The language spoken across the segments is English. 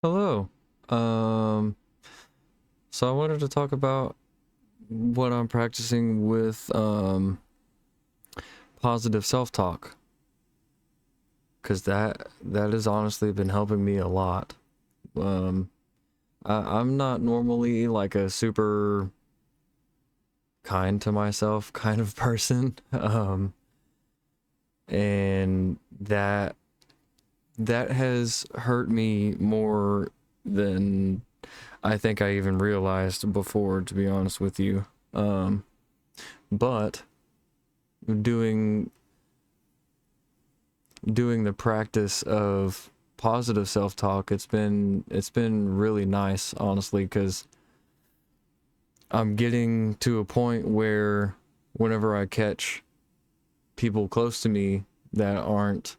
Hello. Um, so I wanted to talk about what I'm practicing with positive self-talk, because that has honestly been helping me a lot. Um, I'm not normally like a super kind to myself kind of person, and that has hurt me more than I think I even realized before, to be honest with you. Um, but doing doing the practice of positive self-talk, it's been really nice, honestly, because I'm getting to a point where whenever I catch people close to me that aren't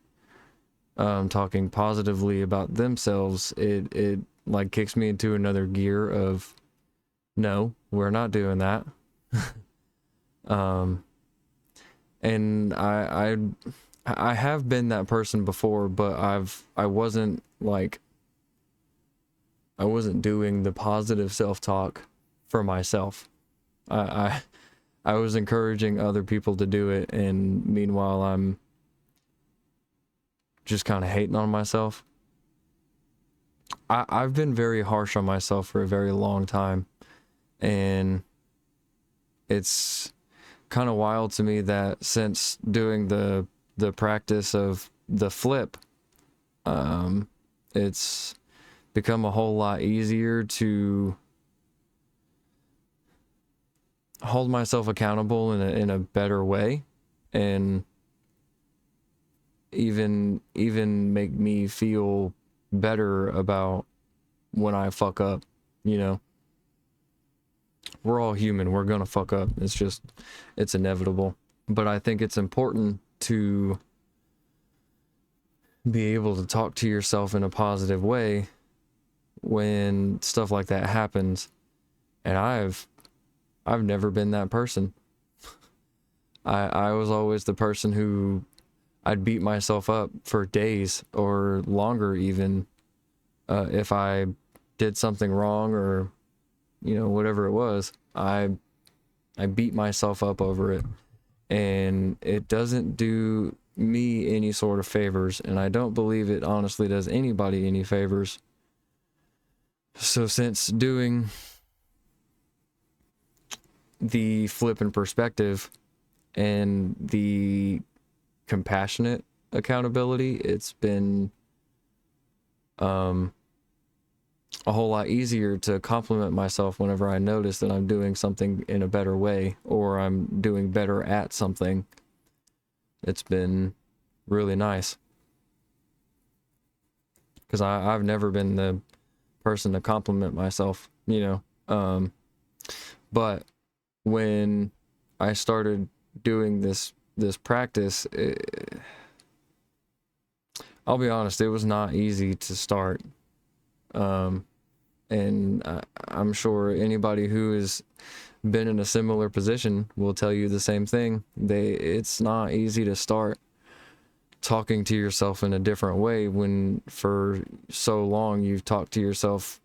talking positively about themselves, it like kicks me into another gear of no, we're not doing that. um and I have been that person before, but I wasn't doing the positive self-talk for myself. I I, I was encouraging other people to do it, and meanwhile I'm just kind of hating on myself. I've been very harsh on myself for a very long time, and it's kind of wild to me that since doing the practice of the flip, um, it's become a whole lot easier to hold myself accountable in a better way, and even make me feel better about when I fuck up. You know, we're all human. We're gonna fuck up. It's inevitable. But I think it's important to be able to talk to yourself in a positive way when stuff like that happens. And I've never been that person. I was always the person who I'd beat myself up for days or longer, even if I did something wrong, or whatever it was. I beat myself up over it, and it doesn't do me any sort of favors, and I don't believe it honestly does anybody any favors. So since doing the flip in perspective and the compassionate accountability, it's been um a whole lot easier to compliment myself whenever I notice that I'm doing something in a better way, or I'm doing better at something. It's been really nice because I've never been the person to compliment myself, but when I started doing this practice, I'll be honest, it was not easy to start. Um, and I'm sure anybody who has been in a similar position will tell you the same thing. It's not easy to start talking to yourself in a different way when for so long you've talked to yourself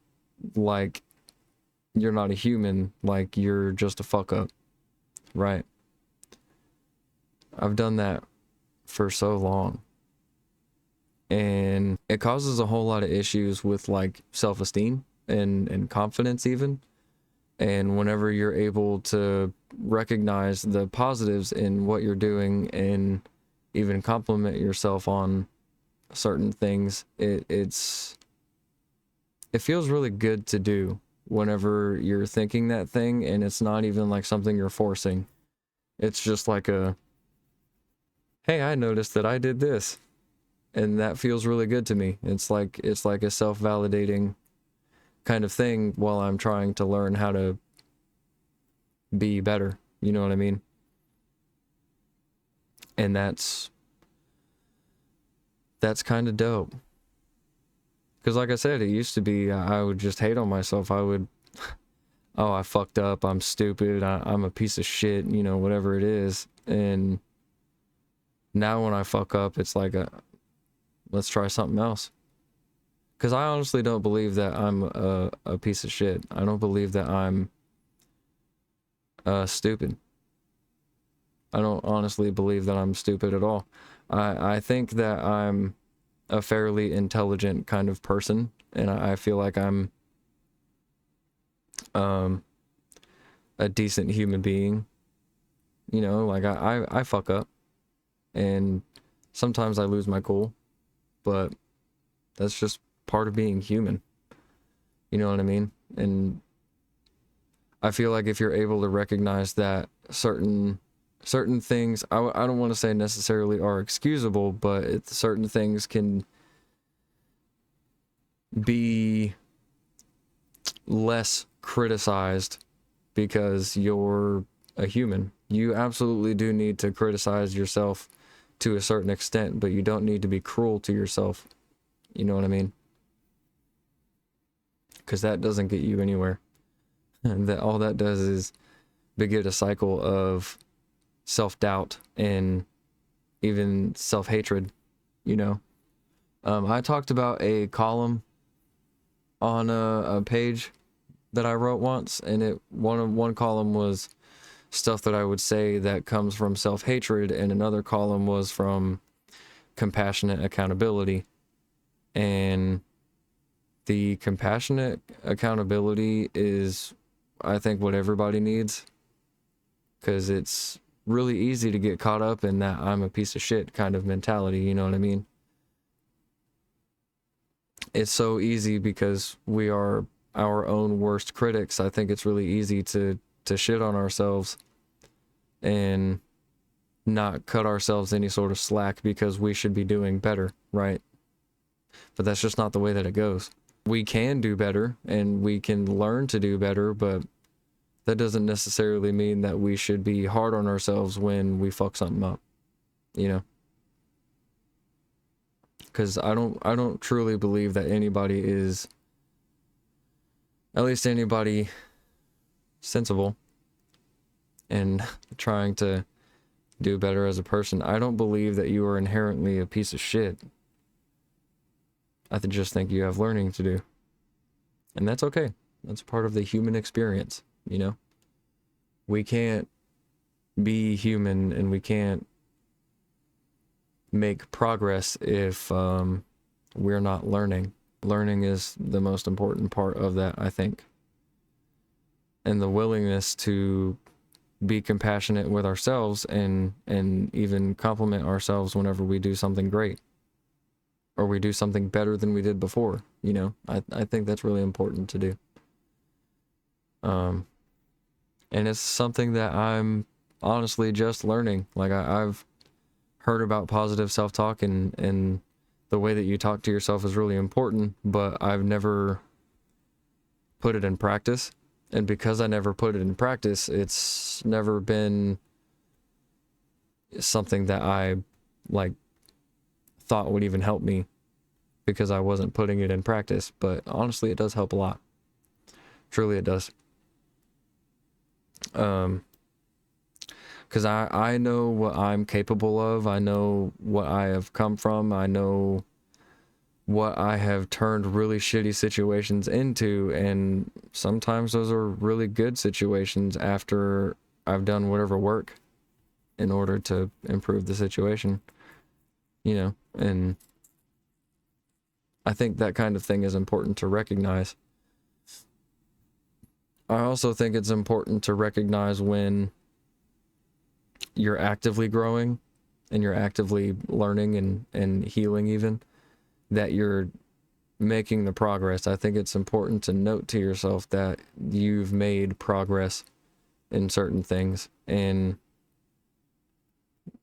like you're not a human, like you're just a fuck up, right? I've done that for so long, and it causes a whole lot of issues with like self-esteem and confidence even. And whenever you're able to recognize the positives in what you're doing and even compliment yourself on certain things, it feels really good to do whenever you're thinking that thing, and it's not even like something you're forcing. It's just like a, hey, I noticed that I did this, and that feels really good to me. It's like a self-validating kind of thing while I'm trying to learn how to be better. You know what I mean? And that's kind of dope. Because like I said, it used to be I would just hate on myself. I would, oh, I fucked up. I'm stupid. I'm a piece of shit. Whatever it is. And now when I fuck up, it's like let's try something else. Because I honestly don't believe that I'm a piece of shit. I don't believe that I'm stupid. I don't honestly believe that I'm stupid at all. I think that I'm a fairly intelligent kind of person, and I feel like I'm um, a decent human being. You know, like I fuck up, and sometimes I lose my cool, but that's just part of being human. You know what I mean? And I feel like if you're able to recognize that certain things, I don't want to say necessarily are excusable, but certain things can be less criticized because you're a human. You absolutely do need to criticize yourself to a certain extent, but you don't need to be cruel to yourself. You know what I mean? Because that doesn't get you anywhere. And that all that does is begin a cycle of self-doubt and even self-hatred, you know. I talked about a column on a page that I wrote once, and one column was stuff that I would say that comes from self-hatred, and another column was from compassionate accountability. And the compassionate accountability is, I think, what everybody needs, because it's really easy to get caught up in that I'm a piece of shit kind of mentality, you know what I mean? It's so easy because we are our own worst critics. I think it's really easy to shit on ourselves and not cut ourselves any sort of slack because we should be doing better, right? But that's just not the way that it goes. We can do better and we can learn to do better, but that doesn't necessarily mean that we should be hard on ourselves when we fuck something up, you know? Because I don't truly believe that anybody is, at least anybody sensible and trying to do better as a person, I don't believe that you are inherently a piece of shit. I just think you have learning to do. And that's okay. That's part of the human experience, you know? We can't be human and we can't make progress if we're not learning. Learning is the most important part of that, I think. And the willingness to be compassionate with ourselves and even compliment ourselves whenever we do something great or we do something better than we did before, you know. I think that's really important to do. And it's something that I'm honestly just learning. Like I've heard about positive self-talk and the way that you talk to yourself is really important, but I've never put it in practice. And because I never put it in practice, it's never been something that I like thought would even help me because I wasn't putting it in practice. But honestly, it does help a lot. Truly it does. Because I know what I'm capable of. I know what I have come from. I know what I have turned really shitty situations into, and sometimes those are really good situations after I've done whatever work in order to improve the situation, you know. And I think that kind of thing is important to recognize. I also think it's important to recognize when you're actively growing and you're actively learning and healing, even that you're making the progress. I think it's important to note to yourself that you've made progress in certain things and,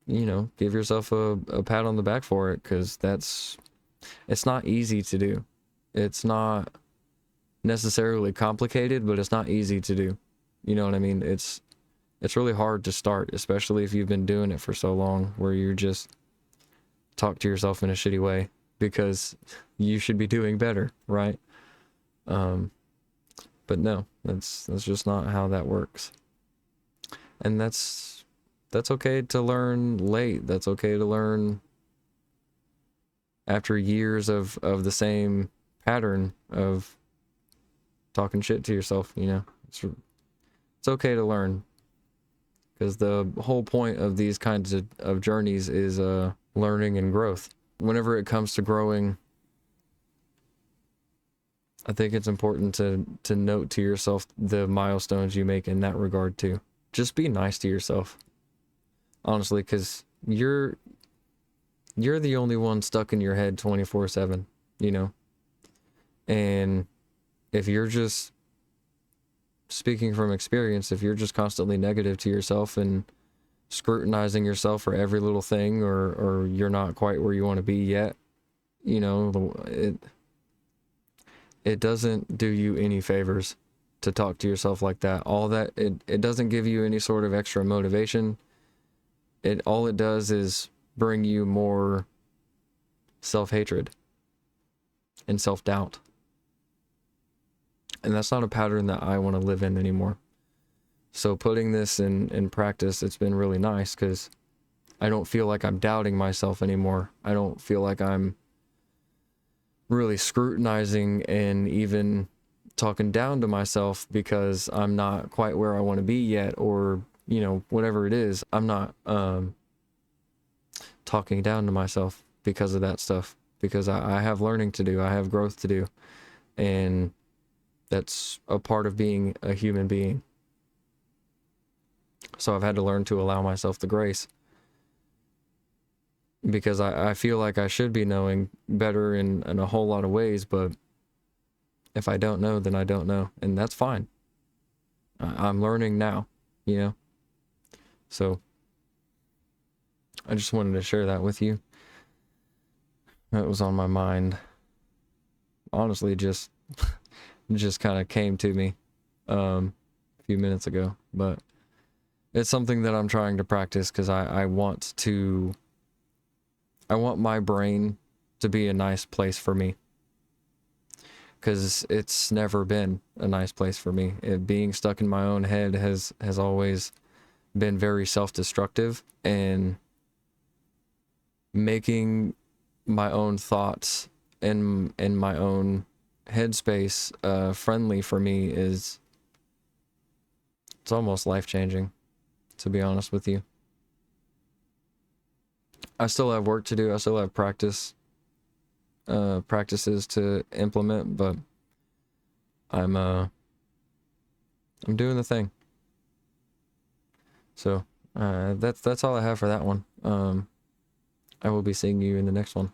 you know, give yourself a pat on the back for it, because it's not easy to do. It's not necessarily complicated, but it's not easy to do. You know what I mean? It's really hard to start, especially if you've been doing it for so long, where you just talk to yourself in a shitty way because you should be doing better, right? But no, that's just not how that works. And that's okay to learn late. That's okay to learn after years of the same pattern of talking shit to yourself, you know. It's okay to learn, because the whole point of these kinds of journeys is learning and growth. Whenever it comes to growing, I think it's important to note to yourself the milestones you make in that regard too. Just be nice to yourself, honestly, because you're the only one stuck in your head 24/7, you know. And if you're just speaking from experience, if you're just constantly negative to yourself and scrutinizing yourself for every little thing, or you're not quite where you want to be yet, you know, it doesn't do you any favors to talk to yourself like that. All that, it doesn't give you any sort of extra motivation. All it does is bring you more self-hatred and self-doubt. And that's not a pattern that I want to live in anymore. So putting this in practice, it's been really nice, because I don't feel like I'm doubting myself anymore. I don't feel like I'm really scrutinizing and even talking down to myself because I'm not quite where I want to be yet, or, you know, whatever it is. I'm not talking down to myself because of that stuff, because I have learning to do. I have growth to do. And that's a part of being a human being. So I've had to learn to allow myself the grace, because I feel like I should be knowing better in a whole lot of ways, but if I don't know, then I don't know, and that's fine. I'm learning now, you know? So I just wanted to share that with you. That was on my mind. Honestly, just kind of came to me a few minutes ago, but it's something that I'm trying to practice, because I want my brain to be a nice place for me, because it's never been a nice place for me. Being stuck in my own head has always been very self-destructive, and making my own thoughts and my own headspace friendly for me it's almost life-changing, to be honest with you. I still have work to do. I still have practices to implement, but I'm doing the thing. So that's all I have for that one. I will be seeing you in the next one.